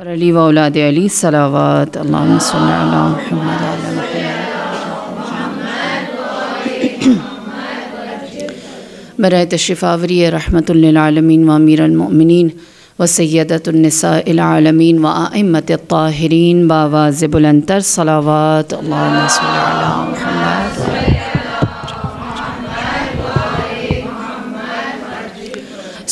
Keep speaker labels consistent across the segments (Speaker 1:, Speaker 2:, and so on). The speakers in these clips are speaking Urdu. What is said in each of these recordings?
Speaker 1: اور علی و اولاد علی صلوات اللہم صلی علی محمد وعلی محمد برائے تشریف آوری رحمت للعالمین و امیر المؤمنین و سیدۃ النساء العالمین و ائمۃ الطاہرین باواز بلندتر صلوات اللہم صلی علی محمد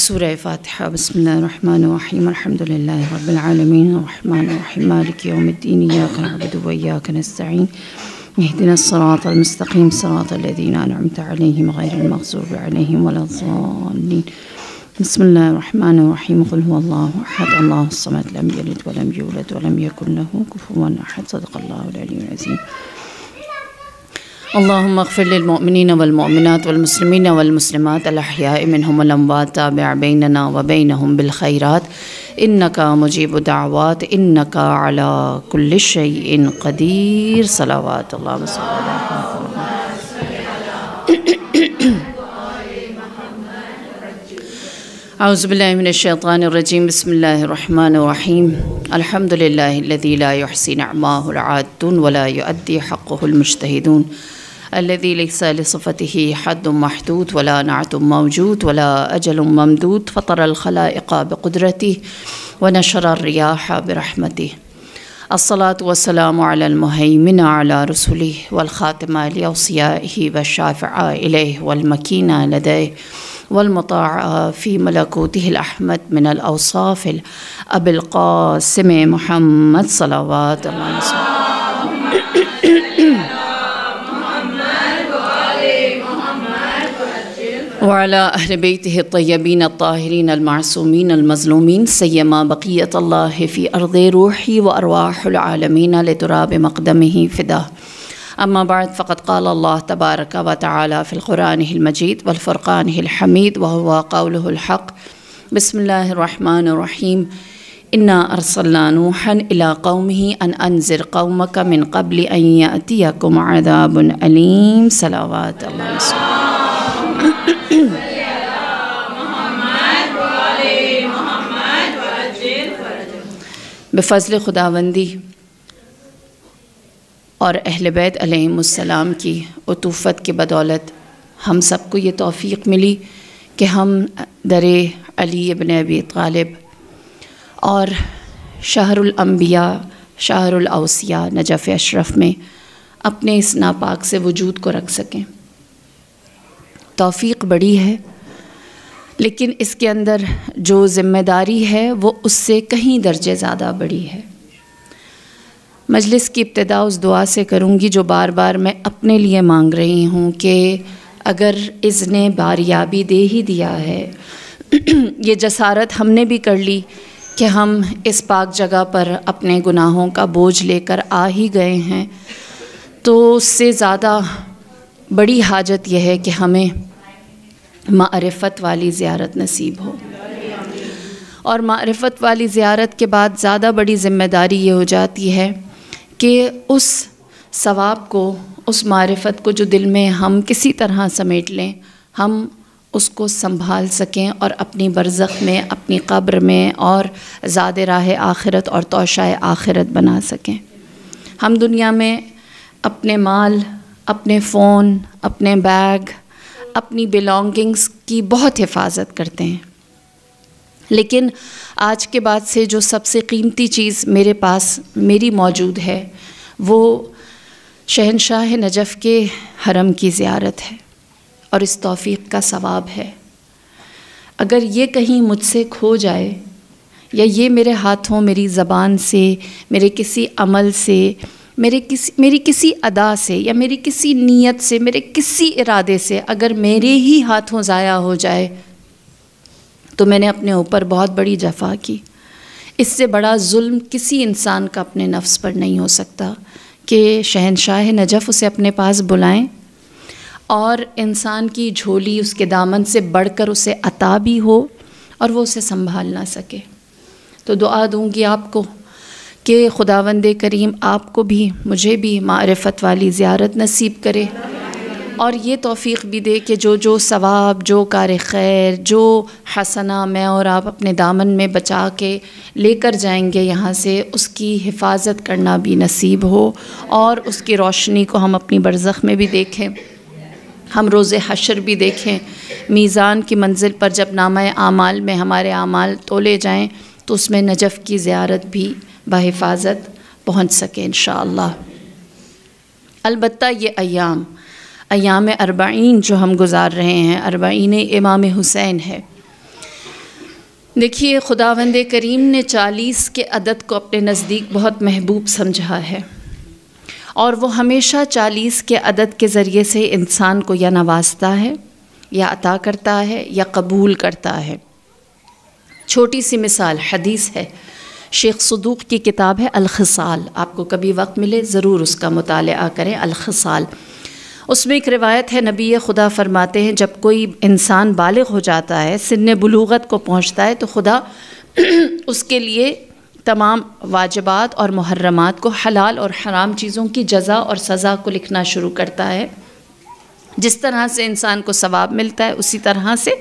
Speaker 1: سورہ فاتحہ بسم اللہ الرحمن الرحیم الحمدللہ رب العالمین الرحمن الرحیم مالک یوم الدین ایاک نعبد و ایاک نستعین اهدنا الصراط المستقیم صراط الذین انعمت علیہم غیر المغضوب علیہم ولا الضالین بسم اللہ الرحمن الرحیم قل هو اللہ احد اللہ الصمد لم یلد ولم یولد ولم یکن له کفوا احد صدق اللہ العلی العظیم اللهم اغفر للمؤمنين والمؤمنات والمسلمين والمسلمات الأحياء منهم والأموات تابع بيننا وبينهم بالخيرات إنك مجيب دعوات إنك على كل شيء قدير صلوات الله وسلم أعوذ بالله من الشيطان الرجيم بسم الله الرحمن الرحيم الحمد لله الذي لا يحصي نعماه العادون ولا يؤدي حقه المجتهدون الذي ليس لصفته حد محدود ولا نعت موجود ولا أجل ممدود فطر الخلائق بقدرته ونشر الرياح برحمته الصلاة والسلام على المهيمن على رسله والخاتم لأوصيائه والشافع إليه والمكين لديه والمطاع في ملكوته الأحمد من الأوصاف أبي القاسم محمد صلوات الله عليه وعلى أهل بيته الطيبين الطاهرين المعصومين المظلومين سيما بقية الله في أرض روحي وأرواح العالمين لتراب مقدمه فداه أما بعد فقد قال الله تبارك وتعالى في القرآن المجيد والفرقان الحميد وهو قوله الحق بسم الله الرحمن الرحيم إنا أرسلنا نوحا إلى قومه أن أنذر قومك من قبل أن يأتيكم عذاب أليم صلوات الله وسلم بفضل خداوندی اور اہل بیت علیہم السلام کی عطوفت کے بدولت ہم سب کو یہ توفیق ملی کہ ہم در علی ابن ابی طالب اور شہر الانبیاء شہر الاوصیاء نجف اشرف میں اپنے اس ناپاک سے وجود کو رکھ سکیں۔ توفیق بڑی ہے لیکن اس کے اندر جو ذمہ داری ہے وہ اس سے کہیں درجے زیادہ بڑی ہے۔ مجلس کی ابتدا اس دعا سے کروں گی جو بار بار میں اپنے لیے مانگ رہی ہوں کہ اگر اذن باریابی دے ہی دیا ہے یہ جسارت ہم نے بھی کر لی کہ ہم اس پاک جگہ پر اپنے گناہوں کا بوجھ لے کر آ ہی گئے ہیں، تو اس سے زیادہ بڑی حاجت یہ ہے کہ ہمیں معرفت والی زیارت نصیب ہو، اور معرفت والی زیارت کے بعد زیادہ بڑی ذمہ داری یہ ہو جاتی ہے کہ اس ثواب کو، اس معرفت کو جو دل میں ہم کسی طرح سمیٹ لیں، ہم اس کو سنبھال سکیں اور اپنی برزخ میں، اپنی قبر میں اور زاد راہ آخرت اور توشہ آخرت بنا سکیں۔ ہم دنیا میں اپنے مال، اپنے فون، اپنے بیگ، اپنی بیلانگنگز کی بہت حفاظت کرتے ہیں، لیکن آج کے بعد سے جو سب سے قیمتی چیز میرے پاس میری موجود ہے وہ شہنشاہ نجف کے حرم کی زیارت ہے اور اس توفیق کا ثواب ہے۔ اگر یہ کہیں مجھ سے کھو جائے یا یہ میرے ہاتھوں، میری زبان سے، میرے کسی عمل سے، میری کسی ادا سے یا میری کسی نیت سے، میرے کسی ارادے سے اگر میرے ہی ہاتھوں ضائع ہو جائے تو میں نے اپنے اوپر بہت بڑی جفا کی۔ اس سے بڑا ظلم کسی انسان کا اپنے نفس پر نہیں ہو سکتا کہ شہنشاہ نجف اسے اپنے پاس بلائیں اور انسان کی جھولی اس کے دامن سے بڑھ کر اسے عطا بھی ہو اور وہ اسے سنبھال نہ سکے۔ تو دعا دوں گی آپ کو کہ خداوند کریم آپ کو بھی، مجھے بھی معرفت والی زیارت نصیب کرے اور یہ توفیق بھی دے کہ جو ثواب، جو کار خیر، جو حسنہ میں اور آپ اپنے دامن میں بچا کے لے کر جائیں گے یہاں سے، اس کی حفاظت کرنا بھی نصیب ہو، اور اس کی روشنی کو ہم اپنی برزخ میں بھی دیکھیں، ہم روز حشر بھی دیکھیں، میزان کی منزل پر جب نامہ اعمال میں ہمارے اعمال تولے جائیں تو اس میں نجف کی زیارت بھی بحفاظت پہنچ سکے انشاءاللہ۔ البتہ یہ ایام اربعین جو ہم گزار رہے ہیں، اربعین امام حسین ہے۔ دیکھیے خداوند کریم نے 40 کے عدد کو اپنے نزدیک بہت محبوب سمجھا ہے، اور وہ ہمیشہ 40 کے عدد کے ذریعے سے انسان کو یا نوازتا ہے، یا عطا کرتا ہے، یا قبول کرتا ہے۔ چھوٹی سی مثال حدیث ہے، شیخ صدوق کی کتاب ہے الخصال، آپ کو کبھی وقت ملے ضرور اس کا مطالعہ کریں، الخصال۔ اس میں ایک روایت ہے، نبی خدا فرماتے ہیں جب کوئی انسان بالغ ہو جاتا ہے، سن بلوغت کو پہنچتا ہے، تو خدا اس کے لیے تمام واجبات اور محرمات کو، حلال اور حرام چیزوں کی جزا اور سزا کو لکھنا شروع کرتا ہے۔ جس طرح سے انسان کو ثواب ملتا ہے اسی طرح سے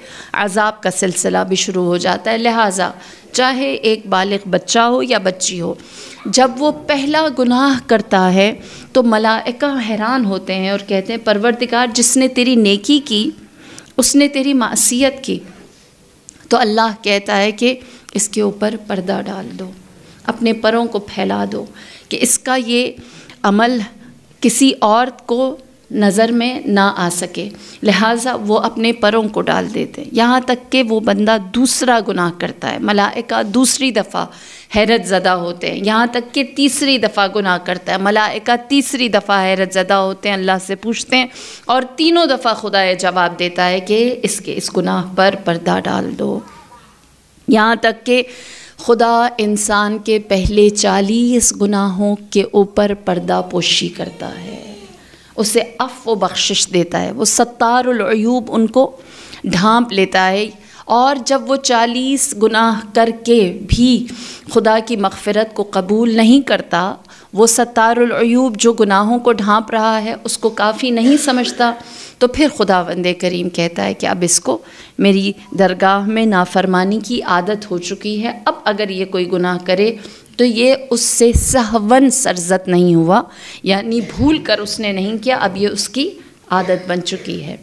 Speaker 1: عذاب کا سلسلہ بھی شروع ہو جاتا ہے۔ لہٰذا چاہے ایک بالغ بچہ ہو یا بچی ہو، جب وہ پہلا گناہ کرتا ہے تو ملائکہ حیران ہوتے ہیں اور کہتے ہیں پروردگار جس نے تیری نیکی کی اس نے تیری معصیت کی، تو اللہ کہتا ہے کہ اس کے اوپر پردہ ڈال دو، اپنے پروں کو پھیلا دو کہ اس کا یہ عمل کسی اور کو نظر میں نہ آ سکے، لہٰذا وہ اپنے پروں کو ڈال دیتے ہیں، یہاں تک کہ وہ بندہ دوسرا گناہ کرتا ہے، ملائکہ دوسری دفعہ حیرت زدہ ہوتے ہیں، یہاں تک کہ تیسری دفعہ گناہ کرتا ہے، ملائکہ تیسری دفعہ حیرت زدہ ہوتے ہیں، اللہ سے پوچھتے ہیں، اور تینوں دفعہ خدا یہ جواب دیتا ہے کہ اس گناہ پر پردہ ڈال دو، یہاں تک کہ خدا انسان کے پہلے 40 گناہوں کے اوپر پردہ پوشی کرتا ہے، اسے عفو و بخشش دیتا ہے، وہ ستار العیوب ان کو ڈھانپ لیتا ہے، اور جب وہ 40 گناہ کر کے بھی خدا کی مغفرت کو قبول نہیں کرتا، وہ ستار العیوب جو گناہوں کو ڈھانپ رہا ہے اس کو کافی نہیں سمجھتا، تو پھر خداوند کریم کہتا ہے کہ اب اس کو میری درگاہ میں نافرمانی کی عادت ہو چکی ہے، اب اگر یہ کوئی گناہ کرے تو یہ اس سے سہون سرزد نہیں ہوا، یعنی بھول کر اس نے نہیں کیا، اب یہ اس کی عادت بن چکی ہے۔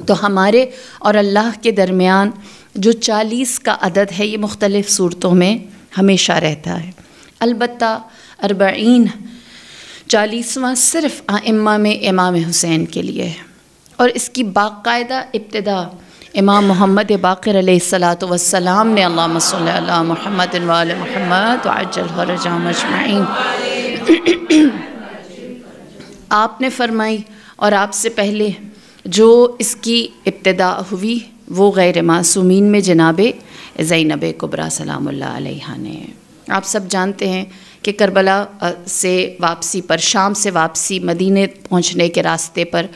Speaker 1: تو ہمارے اور اللہ کے درمیان جو 40 کا عدد ہے یہ مختلف صورتوں میں ہمیشہ رہتا ہے، البتہ 40واں صرف ائمہ میں امام حسین کے لیے ہے، اور اس کی باقاعدہ ابتدا امام محمد باقر علیہ الصلاۃ والسلام نے اللہم صلی علی محمد وآل محمد وعجل فرجہم اجمعین آپ نے فرمائی، اور آپ سے پہلے جو اس کی ابتدا ہوئی وہ غیر معصومین میں جناب زینب کبریٰ سلام اللہ علیہا نے۔ آپ سب جانتے ہیں کہ کربلا سے واپسی پر، شام سے واپسی مدینے پہنچنے کے راستے پر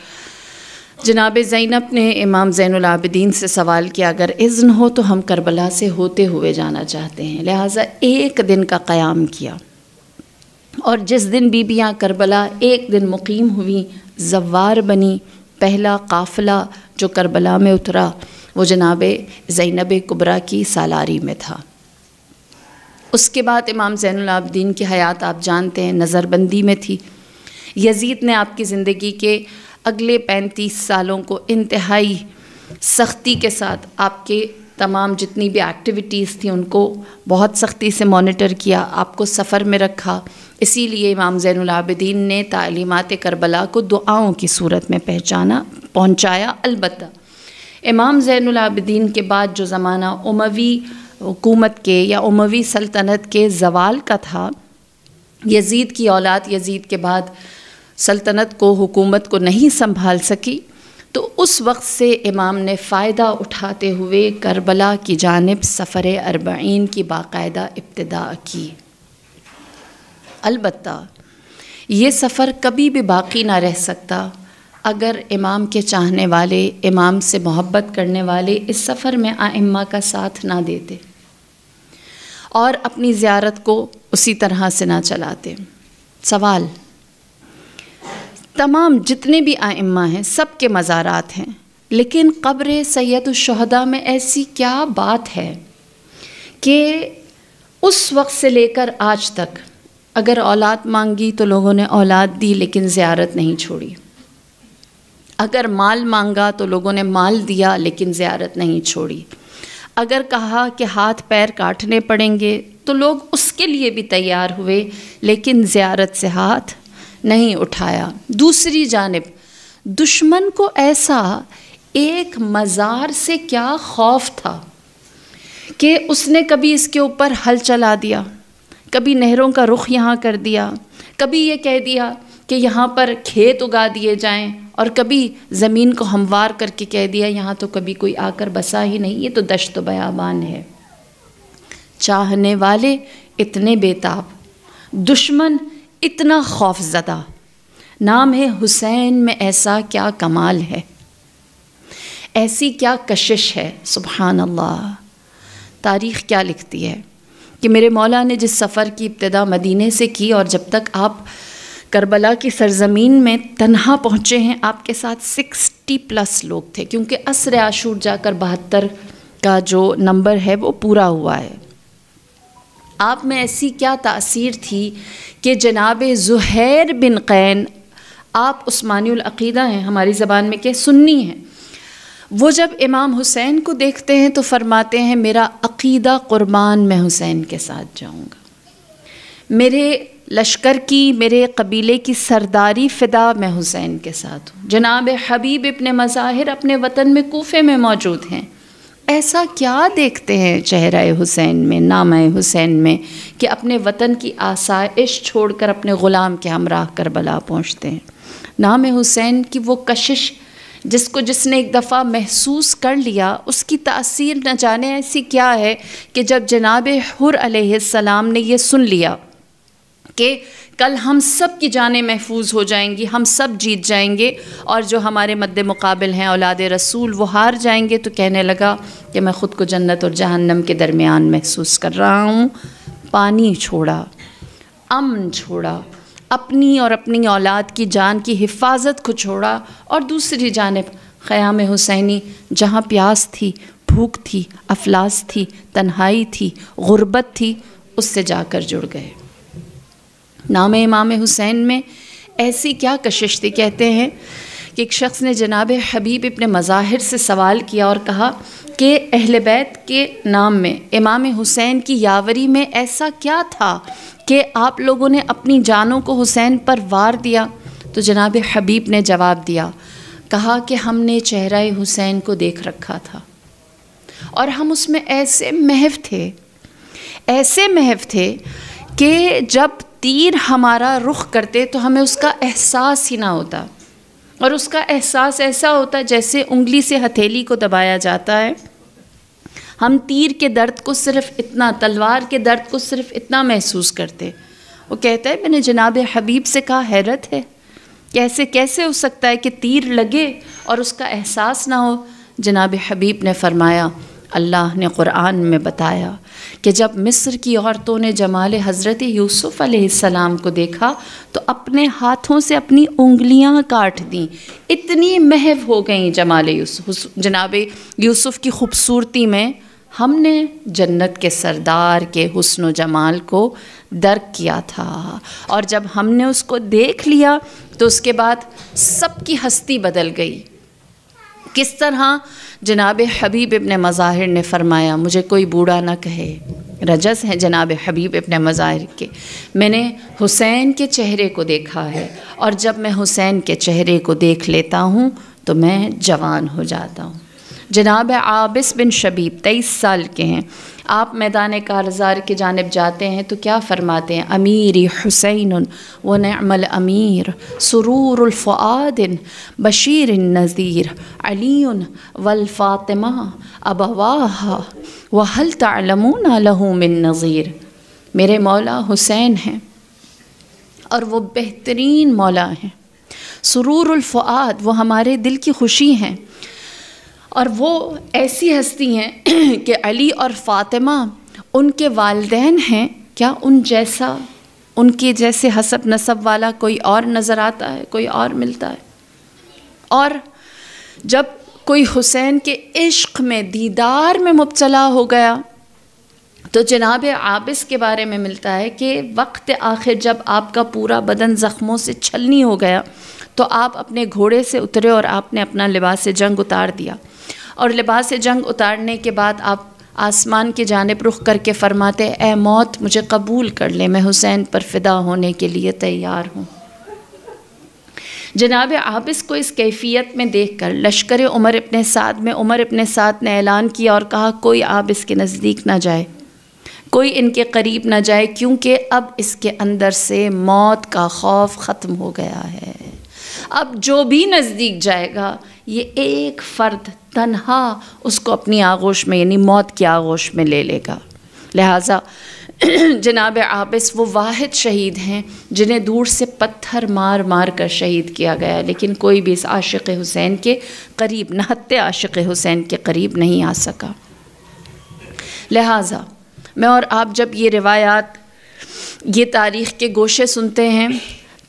Speaker 1: جناب زینب نے امام زین العابدین سے سوال کیا اگر اذن ہو تو ہم کربلا سے ہوتے ہوئے جانا چاہتے ہیں، لہٰذا ایک دن کا قیام کیا، اور جس دن بیبیاں کربلا ایک دن مقیم ہوئیں، زوار بنی، پہلا قافلہ جو کربلا میں اترا وہ جناب زینب کبریٰ کی سالاری میں تھا۔ اس کے بعد امام زین العابدین کی حیات آپ جانتے ہیں نظر بندی میں تھی، یزید نے آپ کی زندگی کے اگلے 35 سالوں کو انتہائی سختی کے ساتھ آپ کے تمام جتنی بھی ایکٹیویٹیز تھیں ان کو بہت سختی سے مانیٹر کیا، آپ کو سفر میں رکھا، اسی لیے امام زین العابدین نے تعلیمات کربلا کو دعاؤں کی صورت میں پہنچایا۔ البتہ امام زین العابدین کے بعد جو زمانہ اموی حکومت کے یا اموی سلطنت کے زوال کا تھا، یزید کی اولاد یزید کے بعد سلطنت کو، حکومت کو نہیں سنبھال سکی، تو اس وقت سے امام نے فائدہ اٹھاتے ہوئے کربلا کی جانب سفر 40 کی باقاعدہ ابتدا کی۔ البتہ یہ سفر کبھی بھی باقی نہ رہ سکتا اگر امام کے چاہنے والے، امام سے محبت کرنے والے اس سفر میں ائمہ کا ساتھ نہ دیتے اور اپنی زیارت کو اسی طرح سے نہ چلاتے۔ سوال، تمام جتنے بھی ائمہ ہیں سب کے مزارات ہیں، لیکن قبر سید الشہداء میں ایسی کیا بات ہے کہ اس وقت سے لے کر آج تک اگر اولاد مانگی تو لوگوں نے اولاد دی لیکن زیارت نہیں چھوڑی، اگر مال مانگا تو لوگوں نے مال دیا لیکن زیارت نہیں چھوڑی، اگر کہا کہ ہاتھ پیر کاٹنے پڑیں گے تو لوگ اس کے لیے بھی تیار ہوئے لیکن زیارت سے ہاتھ نہیں اٹھایا۔ دوسری جانب دشمن کو ایسا ایک مزار سے کیا خوف تھا کہ اس نے کبھی اس کے اوپر ہل چلا دیا، کبھی نہروں کا رخ یہاں کر دیا، کبھی یہ کہہ دیا کہ یہاں پر کھیت اگا دیے جائیں، اور کبھی زمین کو ہموار کر کے کہہ دیا یہاں تو کبھی کوئی آ کر بسا ہی نہیں، یہ تو دشت و بیابان ہے۔ چاہنے والے اتنے بیتاب، دشمن اتنا خوف زدہ، نام ہے حسین میں ایسا کیا کمال ہے، ایسی کیا کشش ہے، سبحان اللہ۔ تاریخ کیا لکھتی ہے کہ میرے مولا نے جس سفر کی ابتدا مدینے سے کی اور جب تک آپ کربلا کی سرزمین میں تنہا پہنچے ہیں آپ کے ساتھ 60+ لوگ تھے، کیونکہ عصر عاشور جا کر 72 کا جو نمبر ہے وہ پورا ہوا ہے۔ آپ میں ایسی کیا تاثیر تھی کہ جناب زہیر بن قین، آپ عثمانی العقیدہ ہیں، ہماری زبان میں کہ سنی ہیں، وہ جب امام حسین کو دیکھتے ہیں تو فرماتے ہیں میرا عقیدہ قربان میں حسین کے ساتھ جاؤں گا، میرے لشکر کی، میرے قبیلے کی سرداری فدا میں حسین کے ساتھ ہوں۔ جناب حبیب ابن مظاہر اپنے وطن میں کوفے میں موجود ہیں، ایسا کیا دیکھتے ہیں چہرہ حسین میں، نامہ حسین میں، کہ اپنے وطن کی آسائش چھوڑ کر اپنے غلام کے ہمراہ کربلا پہنچتے ہیں۔ نام حسین کی وہ کشش جس نے ایک دفعہ محسوس کر لیا، اس کی تاثیر نہ جانے ایسی کیا ہے کہ جب جناب حر علیہ السلام نے یہ سن لیا کہ کل ہم سب کی جانیں محفوظ ہو جائیں گی، ہم سب جیت جائیں گے، اور جو ہمارے مد مقابل ہیں اولاد رسول وہ ہار جائیں گے، تو کہنے لگا کہ میں خود کو جنت اور جہنم کے درمیان محسوس کر رہا ہوں۔ پانی چھوڑا، امن چھوڑا، اپنی اور اپنی اولاد کی جان کی حفاظت کو چھوڑا، اور دوسری جانب خیام حسینی جہاں پیاس تھی، بھوک تھی، افلاس تھی، تنہائی تھی، غربت تھی، اس سے جا کر جڑ گئے۔ نام امام حسین میں ایسی کیا کشش تھی، کہتے ہیں کہ ایک شخص نے جناب حبیب ابن مظاہر سے سوال کیا اور کہا کہ اہل بیت کے نام میں امام حسین کی یاوری میں ایسا کیا تھا کہ آپ لوگوں نے اپنی جانوں کو حسین پر وار دیا؟ تو جناب حبیب نے جواب دیا، کہا کہ ہم نے چہرہ حسین کو دیکھ رکھا تھا اور ہم اس میں ایسے محو تھے کہ جب تیر ہمارا رخ کرتے تو ہمیں اس کا احساس ہی نہ ہوتا، اور اس کا احساس ایسا ہوتا جیسے انگلی سے ہتھیلی کو دبایا جاتا ہے۔ ہم تیر کے درد کو صرف اتنا، تلوار کے درد کو صرف اتنا محسوس کرتے۔ وہ کہتا ہے میں نے جناب حبیب سے کہا حیرت ہے، کیسے ہو سکتا ہے کہ تیر لگے اور اس کا احساس نہ ہو؟ جناب حبیب نے فرمایا اللہ نے قرآن میں بتایا کہ جب مصر کی عورتوں نے جمال حضرت یوسف علیہ السلام کو دیکھا تو اپنے ہاتھوں سے اپنی انگلیاں کاٹ دیں، اتنی محو ہو گئیں جمال یوسف، جناب یوسف کی خوبصورتی میں۔ ہم نے جنت کے سردار کے حسن و جمال کو درک کیا تھا، اور جب ہم نے اس کو دیکھ لیا تو اس کے بعد سب کی ہستی بدل گئی۔ کس طرح؟ جناب حبیب ابن مظاہر نے فرمایا مجھے کوئی بوڑھا نہ کہے، رجس ہیں جناب حبیب ابن مظاہر کے، میں نے حسین کے چہرے کو دیکھا ہے، اور جب میں حسین کے چہرے کو دیکھ لیتا ہوں تو میں جوان ہو جاتا ہوں۔ جناب عابس بن شبیب 23 سال کے ہیں، آپ میدان کارزار کی جانب جاتے ہیں تو کیا فرماتے ہیں؟ امیری حسین و نعم الامیر سرور الفؤاد بشیر النذیر علی والفاطمہ ابواہ وہل تعلمون له من نظیر۔ میرے مولا حسین ہیں اور وہ بہترین مولا ہیں، سرور الفؤاد وہ ہمارے دل کی خوشی ہیں، اور وہ ایسی ہستی ہیں کہ علی اور فاطمہ ان کے والدین ہیں، کیا ان جیسا ان کے جیسے حسب نسب والا کوئی اور نظر آتا ہے، کوئی اور ملتا ہے. اور جب کوئی حسین کے عشق میں، دیدار میں مبتلا ہو گیا تو جناب عابس کے بارے میں ملتا ہے کہ وقت آخر جب آپ کا پورا بدن زخموں سے چھلنی ہو گیا تو آپ اپنے گھوڑے سے اترے اور آپ نے اپنا لباس جنگ اتار دیا، اور لباس جنگ اتارنے کے بعد آپ آسمان کی جانب رخ کر کے فرماتے، اے موت مجھے قبول کر لے، میں حسین پر فدا ہونے کے لیے تیار ہوں. جناب عابس کو اس کیفیت میں دیکھ کر لشکر عمر ابن سعد نے اعلان کیا اور کہا کوئی عابس کے نزدیک نہ جائے، کوئی ان کے قریب نہ جائے، کیونکہ اب اس کے اندر سے موت کا خوف ختم ہو گیا ہے. اب جو بھی نزدیک جائے گا یہ ایک فرد تنہا اس کو اپنی آغوش میں یعنی موت کی آغوش میں لے لے گا. لہٰذا جناب عابس وہ واحد شہید ہیں جنہیں دور سے پتھر مار مار کر شہید کیا گیا، لیکن کوئی بھی اس عاشق حسین کے قریب، نہتے عاشق حسین کے قریب نہیں آ سکا. لہٰذا میں اور آپ جب یہ روایات، یہ تاریخ کے گوشے سنتے ہیں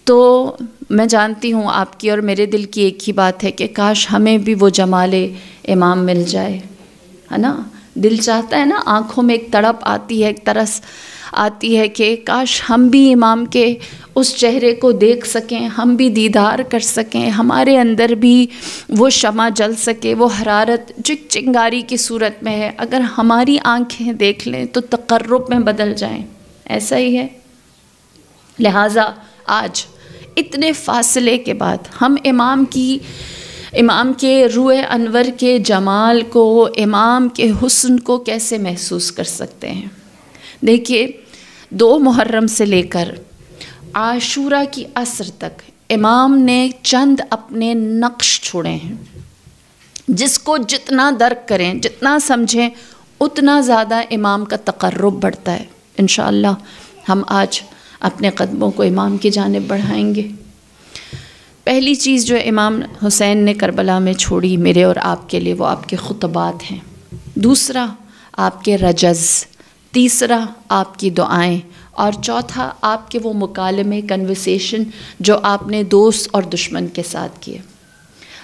Speaker 1: تو میں جانتی ہوں آپ کی اور میرے دل کی ایک ہی بات ہے کہ کاش ہمیں بھی وہ جمال امام مل جائے، ہے نا. دل چاہتا ہے نا، آنکھوں میں ایک تڑپ آتی ہے، ایک ترس آتی ہے کہ کاش ہم بھی امام کے اس چہرے کو دیکھ سکیں، ہم بھی دیدار کر سکیں، ہمارے اندر بھی وہ شمع جل سکے، وہ حرارت جو چنگاری کی صورت میں ہے اگر ہماری آنکھیں دیکھ لیں تو تقرب میں بدل جائیں. ایسا ہی ہے. لہٰذا آج اتنے فاصلے کے بعد ہم امام کے روح انور کے جمال کو، امام کے حسن کو کیسے محسوس کر سکتے ہیں؟ دیکھیے 2 محرم سے لے کر عاشورہ کی عصر تک امام نے چند اپنے نقش چھوڑے ہیں، جس کو جتنا درک کریں، جتنا سمجھیں، اتنا زیادہ امام کا تقرب بڑھتا ہے. انشاءاللہ ہم آج اپنے قدموں کو امام کی جانب بڑھائیں گے. پہلی چیز جو امام حسین نے کربلا میں چھوڑی میرے اور آپ کے لیے، وہ آپ کے خطبات ہیں. دوسرا آپ کے رجز، تیسرا آپ کی دعائیں، اور چوتھا آپ کے وہ مکالمے، کنورسیشن جو آپ نے دوست اور دشمن کے ساتھ کیے.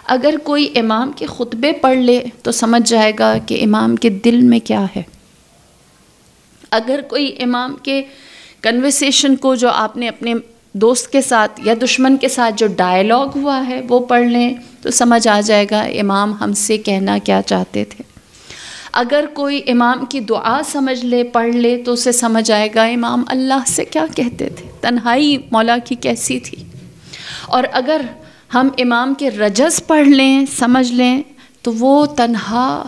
Speaker 1: اگر کوئی امام کے خطبے پڑھ لے تو سمجھ جائے گا کہ امام کے دل میں کیا ہے. اگر کوئی امام کے کنورسیشن کو، جو آپ نے اپنے دوست کے ساتھ یا دشمن کے ساتھ جو ڈائلاگ ہوا ہے وہ پڑھ لیں تو سمجھ آ جائے گا امام ہم سے کہنا کیا چاہتے تھے. اگر کوئی امام کی دعا سمجھ لے، پڑھ لے، تو اسے سمجھ آئے گا امام اللہ سے کیا کہتے تھے، تنہائی مولا کی کیسی تھی. اور اگر ہم امام کے رجز پڑھ لیں، سمجھ لیں، تو وہ تنہا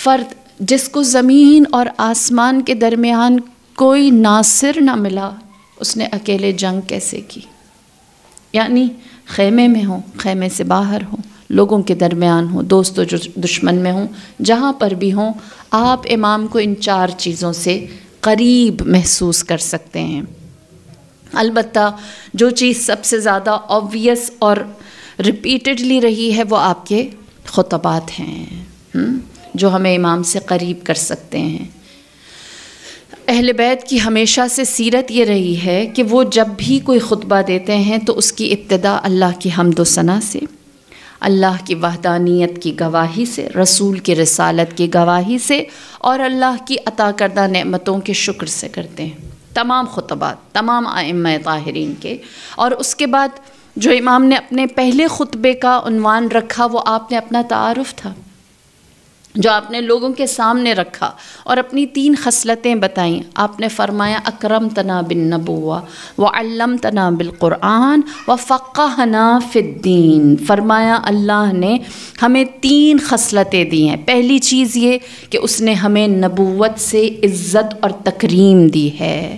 Speaker 1: فرد جس کو زمین اور آسمان کے درمیان کوئی ناصر نہ ملا، اس نے اکیلے جنگ کیسے کی. یعنی خیمے میں ہوں، خیمے سے باہر ہوں، لوگوں کے درمیان ہوں، دوست و دشمن میں ہوں، جہاں پر بھی ہوں، آپ امام کو ان 4 چیزوں سے قریب محسوس کر سکتے ہیں. البتہ جو چیز سب سے زیادہ آبویس اور ریپیٹڈلی رہی ہے وہ آپ کے خطبات ہیں، جو ہمیں امام سے قریب کر سکتے ہیں. اہل بیت کی ہمیشہ سے سیرت یہ رہی ہے کہ وہ جب بھی کوئی خطبہ دیتے ہیں تو اس کی ابتدا اللہ کی حمد و ثنا سے، اللہ کی وحدانیت کی گواہی سے، رسول کی رسالت کی گواہی سے اور اللہ کی عطا کردہ نعمتوں کے شکر سے کرتے ہیں. تمام خطبات، تمام ائمہ طاہرین کے. اور اس کے بعد جو امام نے اپنے پہلے خطبے کا عنوان رکھا وہ آپ نے اپنا تعارف تھا، جو آپ نے لوگوں کے سامنے رکھا اور اپنی 3 خصلتیں بتائیں. آپ نے فرمایا اکرمتنا بالنبوہ وعلمتنا بالقرآن وفقہنا فی الدین. فرمایا اللہ نے ہمیں 3 خصلتیں دی ہیں. پہلی چیز یہ کہ اس نے ہمیں نبوت سے عزت اور تکریم دی ہے.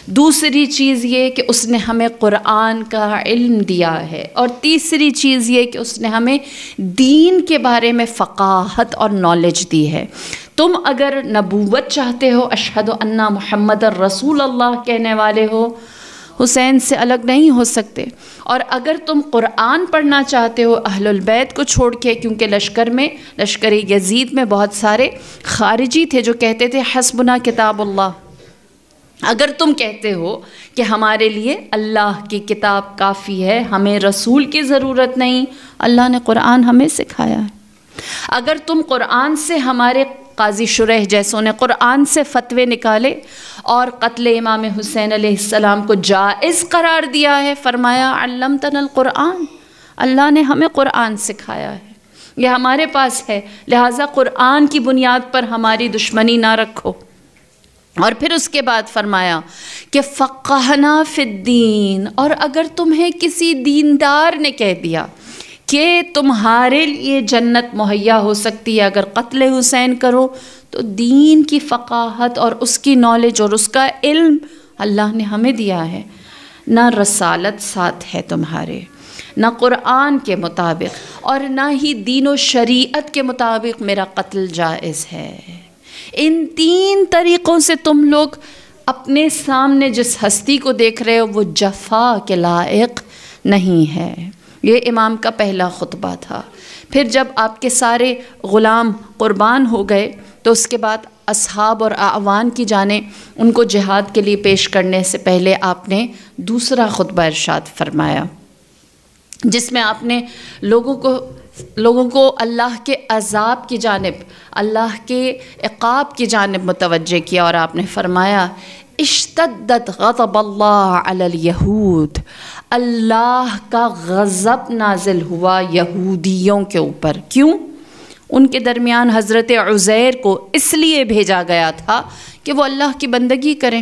Speaker 1: دوسری چیز یہ کہ اس نے ہمیں قرآن کا علم دیا ہے. اور تیسری چیز یہ کہ اس نے ہمیں دین کے بارے میں فقاہت اور نالج دی ہے. تم اگر نبوت چاہتے ہو، اشہد ان محمد رسول اللہ کہنے والے ہو، حسین سے الگ نہیں ہو سکتے. اور اگر تم قرآن پڑھنا چاہتے ہو اہل البیت کو چھوڑ کے، کیونکہ لشکر یزید میں بہت سارے خارجی تھے جو کہتے تھے حسبنا کتاب اللہ، اگر تم کہتے ہو کہ ہمارے لیے اللہ کی کتاب کافی ہے، ہمیں رسول کی ضرورت نہیں، اللہ نے قرآن ہمیں سکھایا ہے۔ اگر تم قرآن سے، ہمارے قاضی شریح جیسوں نے قرآن سے فتوے نکالے اور قتل امام حسین علیہ السلام کو جائز قرار دیا ہے، فرمایا علمتنا القرآن، اللہ نے ہمیں قرآن سکھایا ہے، یہ ہمارے پاس ہے، لہٰذا قرآن کی بنیاد پر ہماری دشمنی نہ رکھو۔ اور پھر اس کے بعد فرمایا کہ فقہنا فی الدین، اور اگر تمہیں کسی دیندار نے کہہ دیا کہ تمہارے لیے جنت مہیا ہو سکتی ہے اگر قتل حسین کرو، تو دین کی فقاہت اور اس کی نالج اور اس کا علم اللہ نے ہمیں دیا ہے، نہ رسالت ساتھ ہے تمہارے، نہ قرآن کے مطابق اور نہ ہی دین و شریعت کے مطابق میرا قتل جائز ہے۔ ان تین طریقوں سے تم لوگ اپنے سامنے جس ہستی کو دیکھ رہے ہو وہ جفا کے لائق نہیں ہے۔ یہ امام کا پہلا خطبہ تھا۔ پھر جب آپ کے سارے غلام قربان ہو گئے تو اس کے بعد اصحاب اور اعوان کی جانب ان کو جہاد کے لیے پیش کرنے سے پہلے آپ نے دوسرا خطبہ ارشاد فرمایا، جس میں آپ نے لوگوں کو اللہ کے عذاب کی جانب، اللہ کے عقاب کی جانب متوجہ کیا، اور آپ نے فرمایا اشتدت غضب اللہ علی الیہود، اللہ کا غضب نازل ہوا یہودیوں کے اوپر۔ کیوں؟ ان کے درمیان حضرت عزیر کو اس لیے بھیجا گیا تھا کہ وہ اللہ کی بندگی کریں۔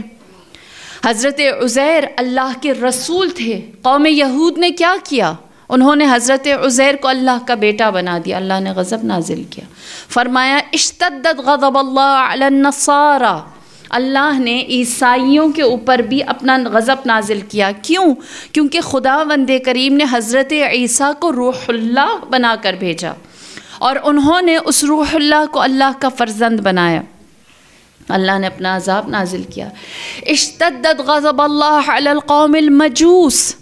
Speaker 1: حضرت عزیر اللہ کے رسول تھے، قوم یہود نے کیا کیا؟ انہوں نے حضرت عزیر کو اللہ کا بیٹا بنا دیا، اللہ نے غضب نازل کیا، فرمایا اشتدت غضب اللہ علی النصارى، اللہ نے عیسائیوں کے اوپر بھی اپنا غضب نازل کیا۔ کیوں؟ کیونکہ خداوند کریم نے حضرت عیسیٰ کو روح اللہ بنا کر بھیجا اور انہوں نے اس روح اللہ کو اللہ کا فرزند بنایا، اللہ نے اپنا عذاب نازل کیا۔ اشتدت غضب اللہ علی القوم المجوس،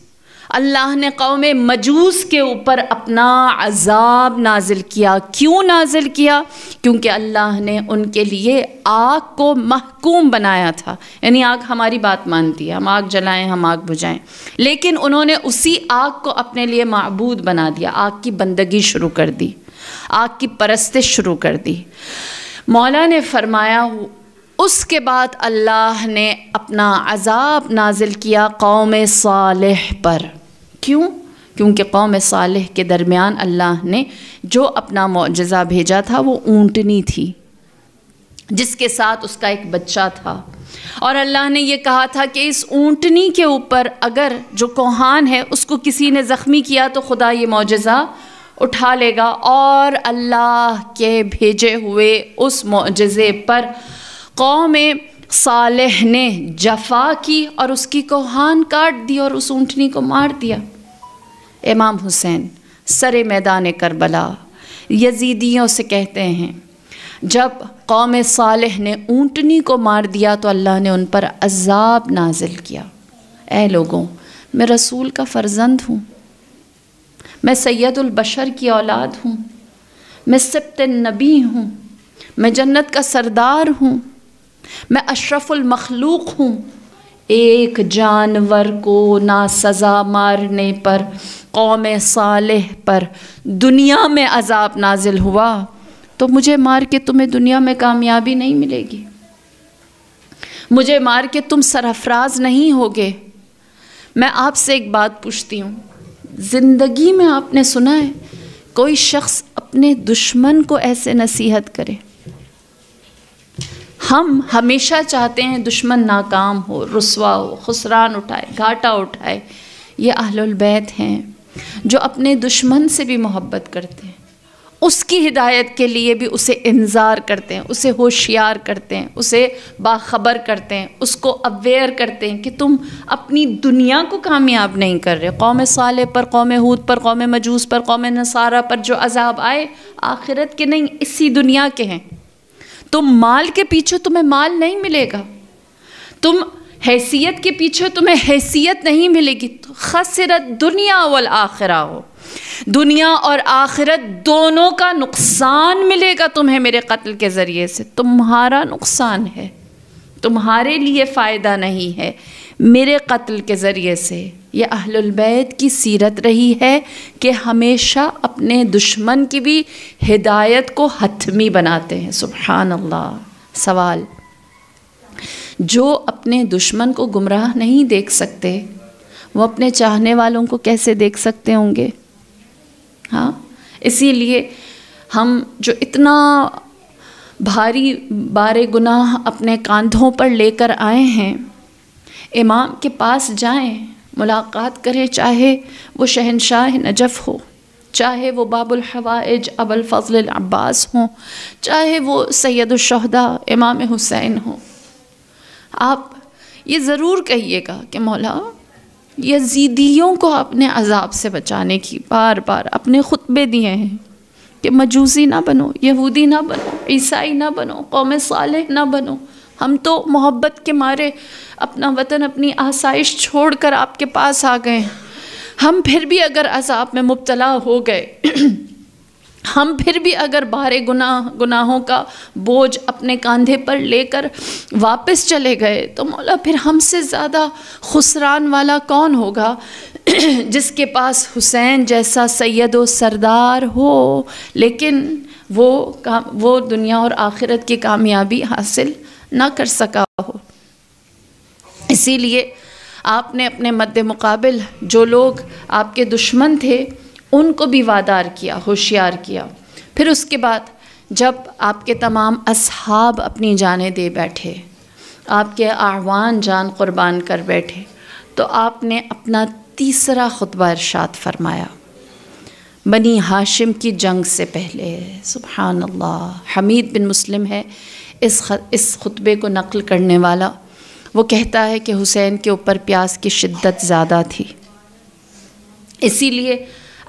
Speaker 1: اللہ نے قوم مجوس کے اوپر اپنا عذاب نازل کیا۔ کیوں نازل کیا؟ کیونکہ اللہ نے ان کے لیے آگ کو محکوم بنایا تھا، یعنی آگ ہماری بات مانتی ہے، ہم آگ جلائیں، ہم آگ بجھائیں، لیکن انہوں نے اسی آگ کو اپنے لیے معبود بنا دیا، آگ کی بندگی شروع کر دی، آگ کی پرستش شروع کر دی۔ مولا نے فرمایا اس کے بعد اللہ نے اپنا عذاب نازل کیا قوم صالح پر۔ کیوں؟ کیونکہ قوم صالح کے درمیان اللہ نے جو اپنا معجزہ بھیجا تھا وہ اونٹنی تھی جس کے ساتھ اس کا ایک بچہ تھا، اور اللہ نے یہ کہا تھا کہ اس اونٹنی کے اوپر اگر جو کوہان ہے اس کو کسی نے زخمی کیا تو خدا یہ معجزہ اٹھا لے گا، اور اللہ کے بھیجے ہوئے اس معجزے پر قوم صالح نے جفا کی اور اس کی کوہان کاٹ دی اور اس اونٹنی کو مار دیا۔ امام حسین سر میدان کربلا یزیدیوں سے کہتے ہیں جب قوم صالح نے اونٹنی کو مار دیا تو اللہ نے ان پر عذاب نازل کیا۔ اے لوگوں، میں رسول کا فرزند ہوں، میں سید البشر کی اولاد ہوں، میں سبط نبی ہوں، میں جنت کا سردار ہوں، میں اشرف المخلوق ہوں۔ ایک جانور کو ناسزا مارنے پر قوم صالح پر دنیا میں عذاب نازل ہوا، تو مجھے مار کے تمہیں دنیا میں کامیابی نہیں ملے گی، مجھے مار کے تم سرفراز نہیں ہوگے۔ میں آپ سے ایک بات پوچھتی ہوں، زندگی میں آپ نے سنا ہے کوئی شخص اپنے دشمن کو ایسے نصیحت کرے؟ ہم ہمیشہ چاہتے ہیں دشمن ناکام ہو، رسوا ہو، خسران اٹھائے، گھاٹا اٹھائے۔ یہ اہل البیت ہیں جو اپنے دشمن سے بھی محبت کرتے ہیں، اس کی ہدایت کے لیے بھی اسے انذار کرتے ہیں، اسے ہوشیار کرتے ہیں، اسے باخبر کرتے ہیں، اس کو اویئر کرتے ہیں کہ تم اپنی دنیا کو کامیاب نہیں کر رہے۔ قوم صالح پر، قوم ہود پر، قوم مجوس پر، قوم نصارہ پر جو عذاب آئے آخرت کے نہیں، اسی دنیا کے ہیں۔ تم مال کے پیچھے تمہیں مال نہیں ملے گا، تم حیثیت کے پیچھے تمہیں حیثیت نہیں ملے گی۔ خسرت دنیا والآخرہ ہو، دنیا اور آخرت دونوں کا نقصان ملے گا تمہیں میرے قتل کے ذریعے سے، تمہارا نقصان ہے، تمہارے لیے فائدہ نہیں ہے میرے قتل کے ذریعے سے۔ یہ اہل البیت کی سیرت رہی ہے کہ ہمیشہ اپنے دشمن کی بھی ہدایت کو حتمی بناتے ہیں۔ سبحان اللہ۔ سوال، جو اپنے دشمن کو گمراہ نہیں دیکھ سکتے وہ اپنے چاہنے والوں کو کیسے دیکھ سکتے ہوں گے؟ ہاں، اسی لیے ہم جو اتنا بھاری بار گناہ اپنے کاندھوں پر لے کر آئے ہیں، امام کے پاس جائیں، ملاقات کریں، چاہے وہ شہنشاہ نجف ہو، چاہے وہ باب الحوائج ابو الفضل العباس ہوں، چاہے وہ سید الشہداء امام حسین ہوں، آپ یہ ضرور کہیے گا کہ مولا یزیدیوں کو اپنے عذاب سے بچانے کی بار بار اپنے خطبے دیے ہیں کہ مجوسی نہ بنو، یہودی نہ بنو، عیسائی نہ بنو، قوم صالح نہ بنو۔ ہم تو محبت کے مارے اپنا وطن، اپنی آسائش چھوڑ کر آپ کے پاس آ گئے ہیں۔ ہم پھر بھی اگر عذاب میں مبتلا ہو گئے، ہم پھر بھی اگر بھارے گناہوں کا بوجھ اپنے کاندھے پر لے کر واپس چلے گئے، تو مولا پھر ہم سے زیادہ خسران والا کون ہوگا جس کے پاس حسین جیسا سید و سردار ہو لیکن وہ دنیا اور آخرت کی کامیابی حاصل نہ کر سکا ہو۔ اسی لیے آپ نے اپنے مد مقابل جو لوگ آپ کے دشمن تھے ان کو بھی وادار کیا، ہوشیار کیا۔ پھر اس کے بعد جب آپ کے تمام اصحاب اپنی جانیں دے بیٹھے، آپ کے اعوان جان قربان کر بیٹھے، تو آپ نے اپنا تیسرا خطبہ ارشاد فرمایا بنی ہاشم کی جنگ سے پہلے۔ سبحان اللہ۔ حمید بن مسلم ہے اس خطبے کو نقل کرنے والا، وہ کہتا ہے کہ حسین کے اوپر پیاس کی شدت زیادہ تھی، اسی لیے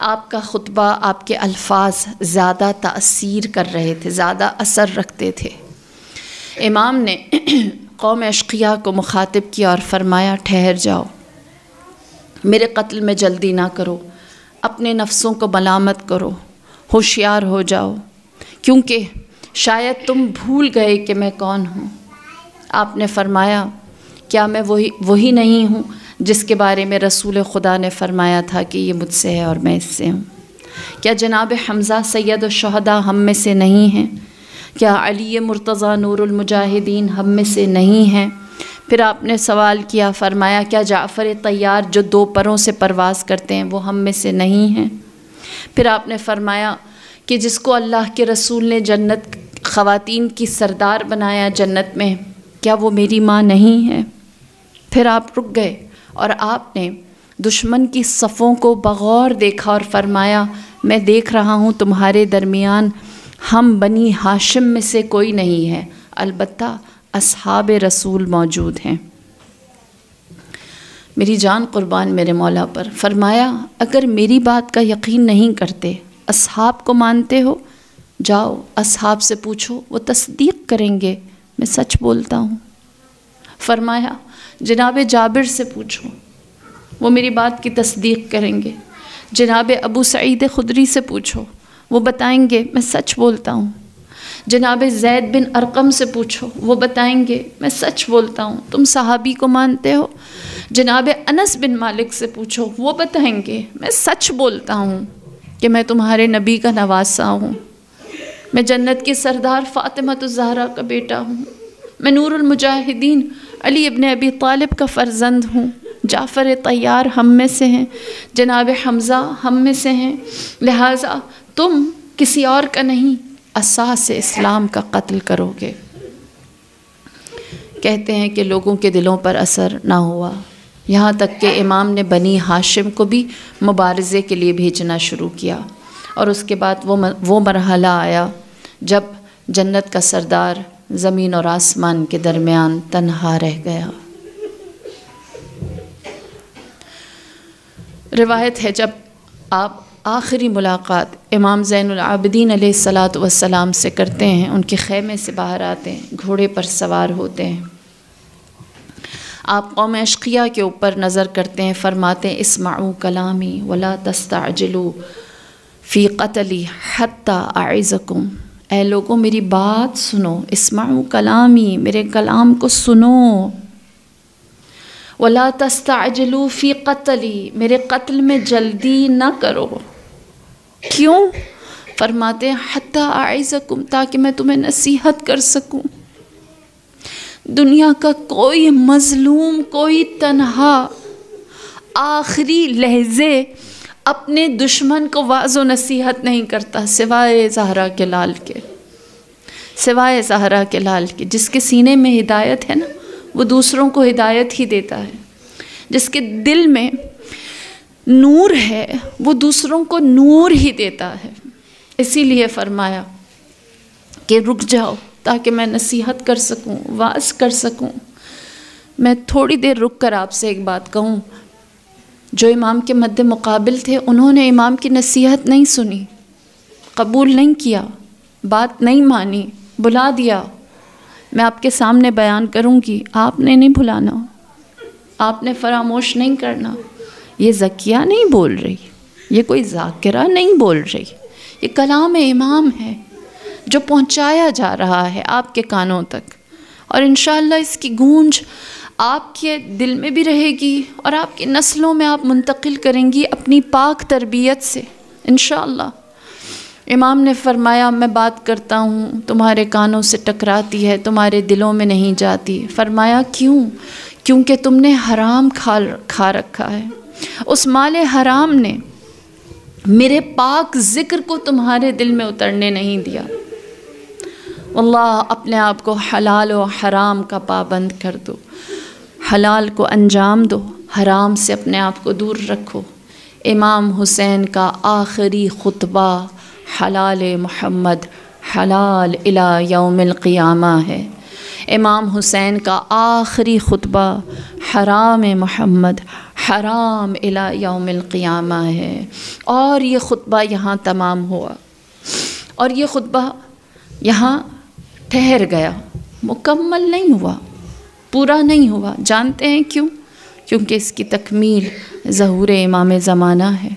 Speaker 1: آپ کا خطبہ، آپ کے الفاظ زیادہ تأثیر کر رہے تھے، زیادہ اثر رکھتے تھے۔ امام نے قوم اشقیاء کو مخاطب کیا اور فرمایا ٹھہر جاؤ، میرے قتل میں جلدی نہ کرو، اپنے نفسوں کو ملامت کرو، ہوشیار ہو جاؤ، کیونکہ شاید تم بھول گئے کہ میں کون ہوں۔ آپ نے فرمایا کیا میں وہی نہیں ہوں جس کے بارے میں رسول خدا نے فرمایا تھا کہ یہ مجھ سے ہے اور میں اس سے ہوں؟ کیا جناب حمزہ سید الشہداء ہم میں سے نہیں ہیں؟ کیا علی مرتضیٰ نور المجاہدین ہم میں سے نہیں ہیں؟ پھر آپ نے سوال کیا، فرمایا کیا جعفر طیار جو 2 پروں سے پرواز کرتے ہیں وہ ہم میں سے نہیں ہیں؟ پھر آپ نے فرمایا کہ جس کو اللہ کے رسول نے جنت خواتین کی سردار بنایا جنت میں، کیا وہ میری ماں نہیں ہے؟ پھر آپ رک گئے اور آپ نے دشمن کی صفوں کو بغور دیکھا اور فرمایا میں دیکھ رہا ہوں تمہارے درمیان ہم بنی ہاشم میں سے کوئی نہیں ہے، البتہ اصحاب رسول موجود ہیں۔ میری جان قربان میرے مولا پر۔ فرمایا اگر میری بات کا یقین نہیں کرتے، اصحاب کو مانتے ہو، جاؤ اصحاب سے پوچھو، وہ تصدیق کریں گے میں سچ بولتا ہوں۔ فرمایا جناب جابر سے پوچھو، وہ میری بات کی تصدیق کریں گے۔ جناب ابو سعید خدری سے پوچھو، وہ بتائیں گے میں سچ بولتا ہوں۔ جناب زید بن ارقم سے پوچھو، وہ بتائیں گے میں سچ بولتا ہوں۔ تم صحابی کو مانتے ہو؟ جناب انس بن مالک سے پوچھو، وہ بتائیں گے میں سچ بولتا ہوں کہ میں تمہارے نبی کا نواسا ہوں، میں جنت کی سردار فاطمۃ الزہرا کا بیٹا ہوں، میں نور المجاہدین علی ابن ابی طالب کا فرزند ہوں، جعفر طیار ہم میں سے ہیں، جناب حمزہ ہم میں سے ہیں، لہٰذا تم کسی اور کا نہیں، اساس اسلام کا قتل کرو گے۔ کہتے ہیں کہ لوگوں کے دلوں پر اثر نہ ہوا، یہاں تک کہ امام نے بنی ہاشم کو بھی مبارزے کے لیے بھیجنا شروع کیا، اور اس کے بعد وہ مرحلہ آیا جب جنت کا سردار زمین اور آسمان کے درمیان تنہا رہ گیا۔ روایت ہے جب آپ آخری ملاقات امام زین العابدین علیہ السلام سے کرتے ہیں، ان کے خیمے سے باہر آتے ہیں، گھوڑے پر سوار ہوتے ہیں، آپ قوم اشقیاء کے اوپر نظر کرتے ہیں، فرماتے ہیں اسمعوا کلامی ولا تستعجلوا فی قتلی حتی اعظکم، اے لوگوں میری بات سنو، اسمعوا کلامی، میرے کلام کو سنو، ولا تستعجلوا فی قتلی، میرے قتل میں جلدی نہ کرو۔ کیوں؟ فرماتے ہیں حتی اعظکم، تاکہ میں تمہیں نصیحت کر سکوں۔ دنیا کا کوئی مظلوم، کوئی تنہا آخری لحظے اپنے دشمن کو واعظ و نصیحت نہیں کرتا سوائے زہرا کے لال کے، سوائے زہرا کے لال کے۔ جس کے سینے میں ہدایت ہے نا، وہ دوسروں کو ہدایت ہی دیتا ہے۔ جس کے دل میں نور ہے وہ دوسروں کو نور ہی دیتا ہے۔ اسی لیے فرمایا کہ رک جاؤ تاکہ میں نصیحت کر سکوں، واعظ کر سکوں۔ میں تھوڑی دیر رک کر آپ سے ایک بات کہوں، جو امام کے مد مقابل تھے انہوں نے امام کی نصیحت نہیں سنی، قبول نہیں کیا، بات نہیں مانی، بلا دیا۔ میں آپ کے سامنے بیان کروں گی، آپ نے نہیں بھلانا، آپ نے فراموش نہیں کرنا۔ یہ زکیہ نہیں بول رہی، یہ کوئی ذاکرہ نہیں بول رہی، یہ کلام امام ہے جو پہنچایا جا رہا ہے آپ کے کانوں تک، اور انشاءاللہ اس کی گونج آپ کے دل میں بھی رہے گی اور آپ کی نسلوں میں آپ منتقل کریں گی اپنی پاک تربیت سے انشاءاللہ۔ امام نے فرمایا میں بات کرتا ہوں تمہارے کانوں سے ٹکراتی ہے، تمہارے دلوں میں نہیں جاتی۔ فرمایا کیوں؟ کیونکہ تم نے حرام کھا رکھا ہے، اس مال حرام نے میرے پاک ذکر کو تمہارے دل میں اترنے نہیں دیا۔ اللہ اپنے آپ کو حلال و حرام کا پابند کر دو، حلال کو انجام دو، حرام سے اپنے آپ کو دور رکھو۔ امام حسین کا آخری خطبہ حلال محمد حلال الی یوم القیامہ ہے۔ امام حسین کا آخری خطبہ حرام محمد حرام الی یوم القیامہ ہے۔ اور یہ خطبہ یہاں تمام ہوا، اور یہ خطبہ یہاں ٹھہر گیا، مکمل نہیں ہوا، پورا نہیں ہوا۔ جانتے ہیں کیوں؟ کیونکہ اس کی تکمیل ظہور امام زمانہ ہے۔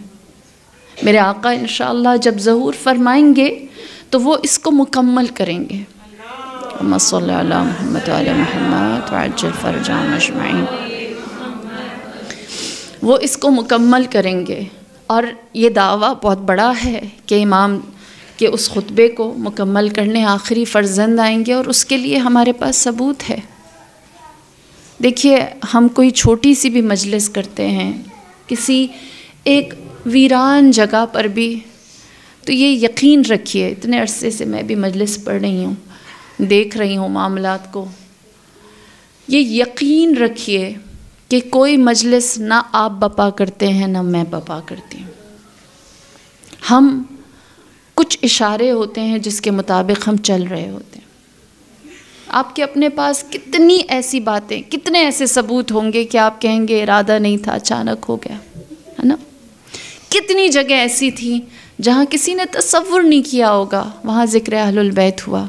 Speaker 1: میرے آقا انشاءاللہ جب ظہور فرمائیں گے تو وہ اس کو مکمل کریں گے۔ اللہم صلی علی محمد وعلی محمد وعجل فرجہم اجمعین۔ وہ اس کو مکمل کریں گے، اور یہ دعویٰ بہت بڑا ہے کہ امام کے اس خطبے کو مکمل کرنے آخری فرزند آئیں گے، اور اس کے لیے ہمارے پاس ثبوت ہے۔ دیکھیے ہم کوئی چھوٹی سی بھی مجلس کرتے ہیں کسی ایک ویران جگہ پر بھی، تو یہ یقین رکھیے، اتنے عرصے سے میں بھی مجلس پڑھ رہی ہوں، دیکھ رہی ہوں معاملات کو، یہ یقین رکھیے کہ کوئی مجلس نہ آپ بپا کرتے ہیں نہ میں بپا کرتی ہوں۔ ہم کچھ اشارے ہوتے ہیں جس کے مطابق ہم چل رہے ہوتے ہیں۔ آپ کے اپنے پاس کتنی ایسی باتیں، کتنے ایسے ثبوت ہوں گے کہ آپ کہیں گے ارادہ نہیں تھا، اچانک ہو گیا، ہے نا؟ کتنی جگہ ایسی تھیں جہاں کسی نے تصور نہیں کیا ہوگا، وہاں ذکر اہل البیت ہوا۔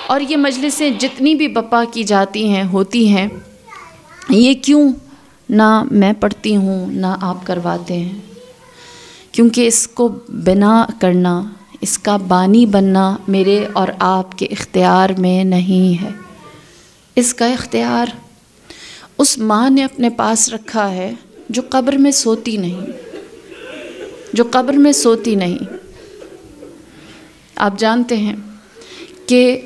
Speaker 1: اور یہ مجلسیں جتنی بھی بپا کی جاتی ہیں، ہوتی ہیں، یہ کیوں؟ نہ میں پڑھتی ہوں نہ آپ کرواتے ہیں، کیونکہ اس کو بنا کرنا، اس کا بانی بننا میرے اور آپ کے اختیار میں نہیں ہے۔ اس کا اختیار اس ماں نے اپنے پاس رکھا ہے جو قبر میں سوتی نہیں، جو قبر میں سوتی نہیں۔ آپ جانتے ہیں کہ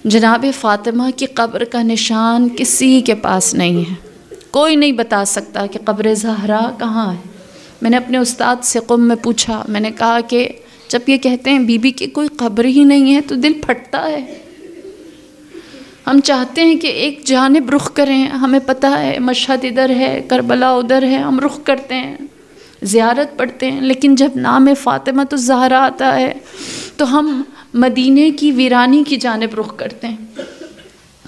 Speaker 1: جناب فاطمہ کی قبر کا نشان کسی کے پاس نہیں ہے، کوئی نہیں بتا سکتا کہ قبر زہرا کہاں ہے۔ میں نے اپنے استاد سے قم میں پوچھا، میں نے کہا کہ جب یہ کہتے ہیں بی بی کی کوئی قبر ہی نہیں ہے تو دل پھٹتا ہے۔ ہم چاہتے ہیں کہ ایک جانب رخ کریں، ہمیں پتہ ہے مشہد ادھر ہے، کربلا ادھر ہے، ہم رخ کرتے ہیں، زیارت پڑھتے ہیں، لیکن جب نام فاطمہ تو زہرا آتا ہے تو ہم مدینے کی ویرانی کی جانب رخ کرتے ہیں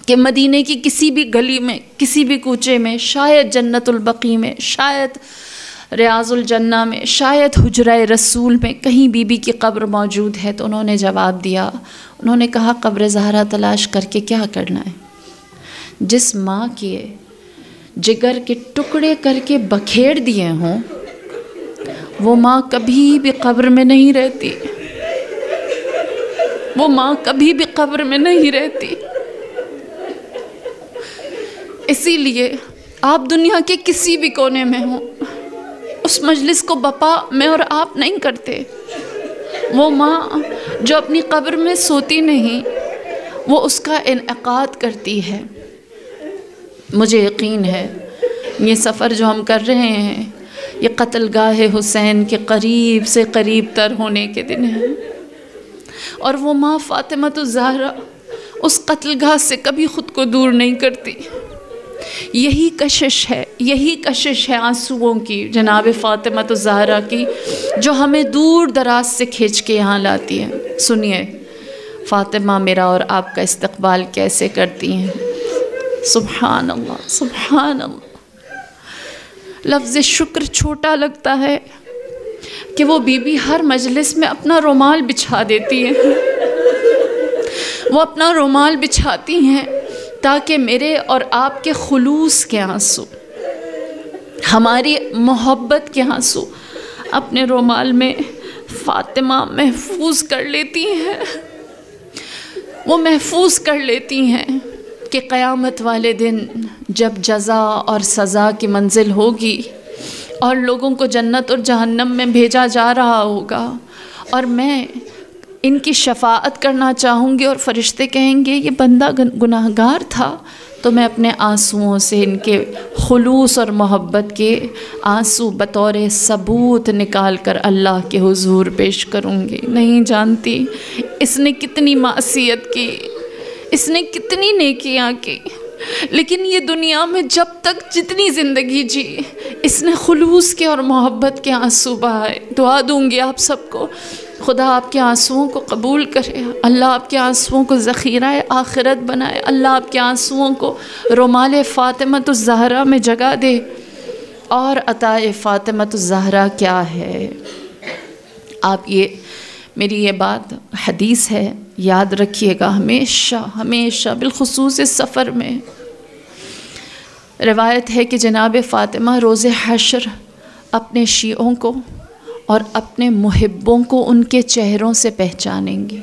Speaker 1: کہ مدینے کی کسی بھی گلی میں، کسی بھی کوچے میں، شاید جنت البقیع میں، شاید ریاض الجنہ میں، شاید حجرہ رسول میں کہیں بی بی کی قبر موجود ہے۔ تو انہوں نے جواب دیا، انہوں نے کہا قبر زہرا تلاش کر کے کیا کرنا ہے؟ جس ماں کے جگر کے ٹکڑے کر کے بکھیڑ دیے ہوں وہ ماں کبھی بھی قبر میں نہیں رہتی، وہ ماں کبھی بھی قبر میں نہیں رہتی۔ اسی لیے آپ دنیا کے کسی بھی کونے میں ہوں، اس مجلس کو بپا میں اور آپ نہیں کرتے۔ وہ ماں جو اپنی قبر میں سوتی نہیں، وہ اس کا انعقاد کرتی ہے۔ مجھے یقین ہے یہ سفر جو ہم کر رہے ہیں، یہ قتل گاہ حسین کے قریب سے قریب تر ہونے کے دن ہیں، اور وہ ماں فاطمہ الزہرا اس قتل گاہ سے کبھی خود کو دور نہیں کرتی۔ یہی کشش ہے آنسوؤں کی، جناب فاطمہ الزہرا کی، جو ہمیں دور دراز سے کھینچ کے یہاں لاتی ہے۔ سنیے فاطمہ میرا اور آپ کا استقبال کیسے کرتی ہیں۔ سبحان اللہ، سبحان اللہ۔ لفظ شکر چھوٹا لگتا ہے کہ وہ بی بی ہر مجلس میں اپنا رومال بچھا دیتی ہیں۔ وہ اپنا رومال بچھاتی ہیں تاکہ میرے اور آپ کے خلوص کے آنسو، ہماری محبت کے آنسو اپنے رومال میں فاطمہ محفوظ کر لیتی ہیں۔ وہ محفوظ کر لیتی ہیں کہ قیامت والے دن جب جزا اور سزا کی منزل ہوگی اور لوگوں کو جنت اور جہنم میں بھیجا جا رہا ہوگا، اور میں ان کی شفاعت کرنا چاہوں گی اور فرشتے کہیں گے یہ بندہ گناہگار تھا، تو میں اپنے آنسوؤں سے ان کے خلوص اور محبت کے آنسو بطور ثبوت نکال کر اللہ کے حضور پیش کروں گی۔ نہیں جانتی اس نے کتنی معصیت کی، اس نے کتنی نیکیاں کی، لیکن یہ دنیا میں جب تک جتنی زندگی جی، اس نے خلوص کے اور محبت کے آنسو بہائے۔ دعا دوں گی آپ سب کو، خدا آپ کے آنسوؤں کو قبول کرے، اللہ آپ کے آنسوؤں کو ذخیرہ آخرت بنائے، اللہ آپ کے آنسوؤں کو رومال فاطمہ الزہرا میں جگہ دے۔ اور عطا فاطمہ الزہرا کیا ہے؟ آپ میری یہ بات حدیث ہے، یاد رکھیے گا ہمیشہ ہمیشہ، بالخصوص اس سفر میں۔ روایت ہے کہ جناب فاطمہ روز حشر اپنے شیعوں کو اور اپنے محبوں کو ان کے چہروں سے پہچانیں گی،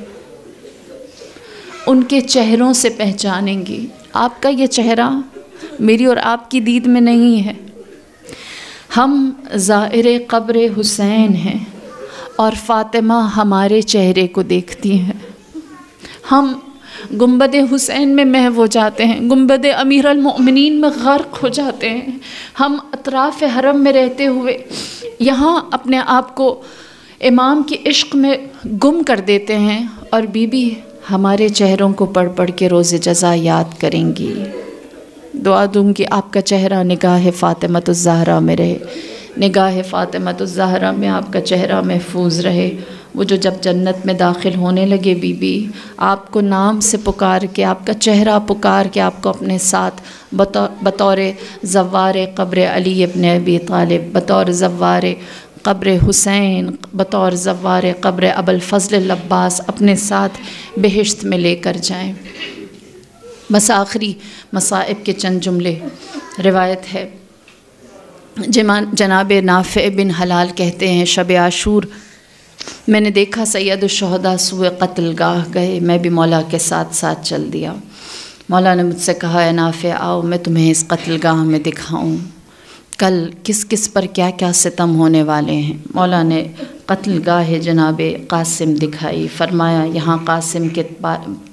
Speaker 1: ان کے چہروں سے پہچانیں گی۔ آپ کا یہ چہرہ میری اور آپ کی دید میں نہیں ہے۔ ہم زائر قبر حسین ہیں اور فاطمہ ہمارے چہرے کو دیکھتی ہیں۔ ہم گنبد حسین میں محو ہو جاتے ہیں، گنبد امیر المؤمنین میں غرق ہو جاتے ہیں۔ ہم اطراف حرم میں رہتے ہوئے یہاں اپنے آپ کو امام کے عشق میں گم کر دیتے ہیں، اور بی بی ہمارے چہروں کو پڑھ پڑھ کے روز جزا یاد کریں گی۔ دعا دوں گی آپ کا چہرہ نگاہ فاطمہ الزہرا میں رہے، نگاہ فاطمہ الزہرا میں آپ کا چہرہ محفوظ رہے۔ وہ جو جب جنت میں داخل ہونے لگے بی بی، آپ کو نام سے پکار کے، آپ کا چہرہ پکار کے آپ کو اپنے ساتھ بطور زوار قبر علی ابن ابی طالب، بطور زوار قبر حسین، بطور زوار قبر ابو الفضل العباس اپنے ساتھ بہشت میں لے کر جائیں۔ بس آخری مصائب کے چند جملے۔ روایت ہے جناب نافع بن حلال کہتے ہیں شب عاشور میں نے دیکھا سید الشہداء سوئے قتل گاہ گئے، میں بھی مولا کے ساتھ ساتھ چل دیا۔ مولا نے مجھ سے کہا اے نافع آؤ میں تمہیں اس قتل گاہ میں دکھاؤں، کل کس کس پر کیا کیا ستم ہونے والے ہیں۔ مولا نے قتل گاہ جناب قاسم دکھائی، فرمایا یہاں قاسم کے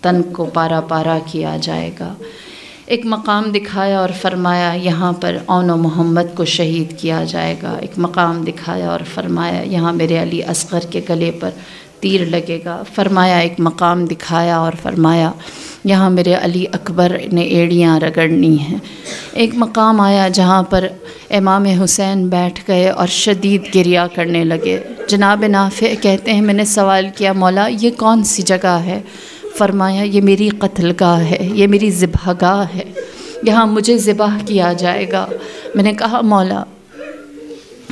Speaker 1: تن کو پارا پارا کیا جائے گا۔ ایک مقام دکھایا اور فرمایا یہاں پر اون و محمد کو شہید کیا جائے گا۔ ایک مقام دکھایا اور فرمایا یہاں میرے علی اصغر کے گلے پر تیر لگے گا۔ فرمایا ایک مقام دکھایا اور فرمایا یہاں میرے علی اکبر نے ایڑیاں رگڑنی ہیں۔ ایک مقام آیا جہاں پر امام حسین بیٹھ گئے اور شدید گریہ کرنے لگے۔ جناب نافع کہتے ہیں میں نے سوال کیا مولا یہ کون سی جگہ ہے؟ فرمایا یہ میری قتل گاہ ہے، یہ میری ذبح گاہ ہے، یہاں مجھے ذبح کیا جائے گا۔ میں نے کہا مولا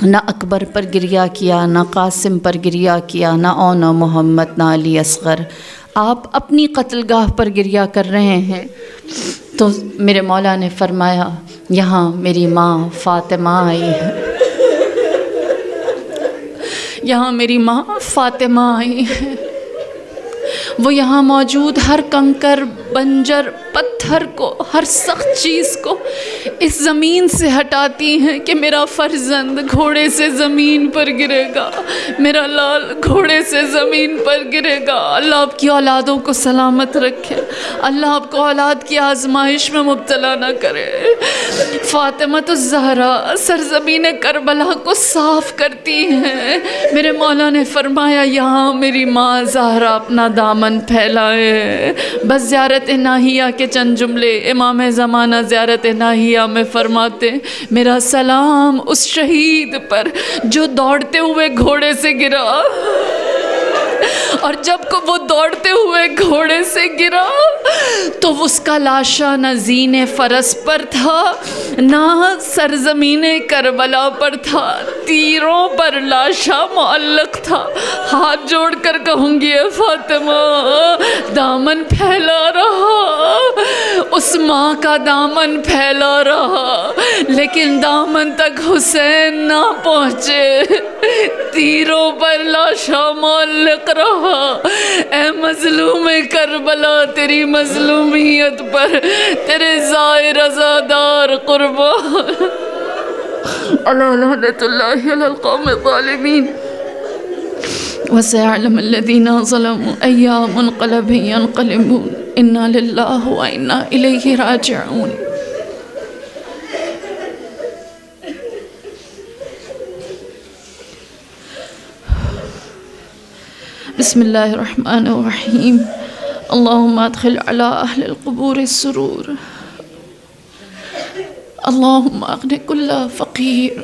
Speaker 1: نہ اکبر پر گریہ کیا، نہ قاسم پر گریہ کیا، نہ اون و محمد، نہ علی اصغر، آپ اپنی قتل گاہ پر گریہ کر رہے ہیں۔ تو میرے مولا نے فرمایا یہاں میری ماں فاطمہ آئی ہے، یہاں میری ماں فاطمہ آئی ہے، وہ یہاں موجود ہر کنکر، بنجر، پتھر کو، ہر سخت چیز کو اس زمین سے ہٹاتی ہیں کہ میرا فرزند گھوڑے سے زمین پر گرے گا، میرا لال گھوڑے سے زمین پر گرے گا۔ اللہ آپ کی اولادوں کو سلامت رکھے، اللہ آپ کو اولاد کی آزمائش میں مبتلا نہ کرے۔ فاطمہ الزہرا سرزمین کربلا کو صاف کرتی ہیں۔ میرے مولا نے فرمایا یہاں میری ماں زہرا اپنا دامن پھیلائے۔ بس زیارت ناہیہ کے چند جملے امام زمانہ زیارت ناہیہ میں فرماتے، میرا سلام اس شہید پر جو دوڑتے ہوئے گھوڑے سے گرا، اور جب کو وہ دوڑتے ہوئے گھوڑے سے گرا تو اس کا لاشا نہ زین فرس پر تھا نہ سرزمین کربلا پر تھا، تیروں پر لاشا معلق تھا۔ ہاتھ جوڑ کر کہوں گی اے فاطمہ، دامن پھیلا رہا، اس ماں کا دامن پھیلا رہا، لیکن دامن تک حسین نہ پہنچے، تیروں پر لاشا معلق رہا۔ اے مظلوم کربلا، تیری مظلومیت پر تیرے زائر عزادار قربان۔ اللہ لعنت اللہ علی القوم الظالمین۔ وسيعلم الذين ظلموا أي منقلب ينقلبون إنا لله وإنا إليه راجعون۔ بسم اللہ الرحمن الرحیم۔ اللہم ادخل علی اہل القبور السرور، اللہم اغن کل فقیر،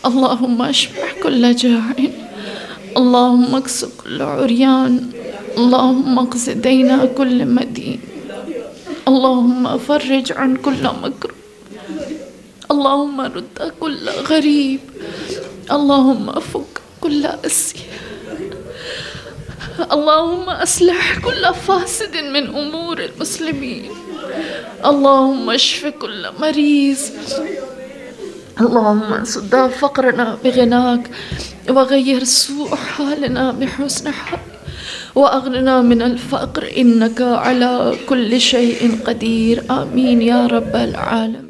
Speaker 1: اللہم اشبع کل جائع، اللہم اکس کل عریان، اللہم اقض دین کل مدین، اللہم فرج عن کل مکروب، اللہم رد کل غریب، اللہم فک کل اسیر، اللہم اصلح کل فاسد من امور المسلمین، اللہم اشف کل مریض، اللہم سد فقرنا بغناک وغیر سوء حالنا بحسن حال واغننا من الفقر انک علی کل شیء قدیر، آمین یا رب العالمین۔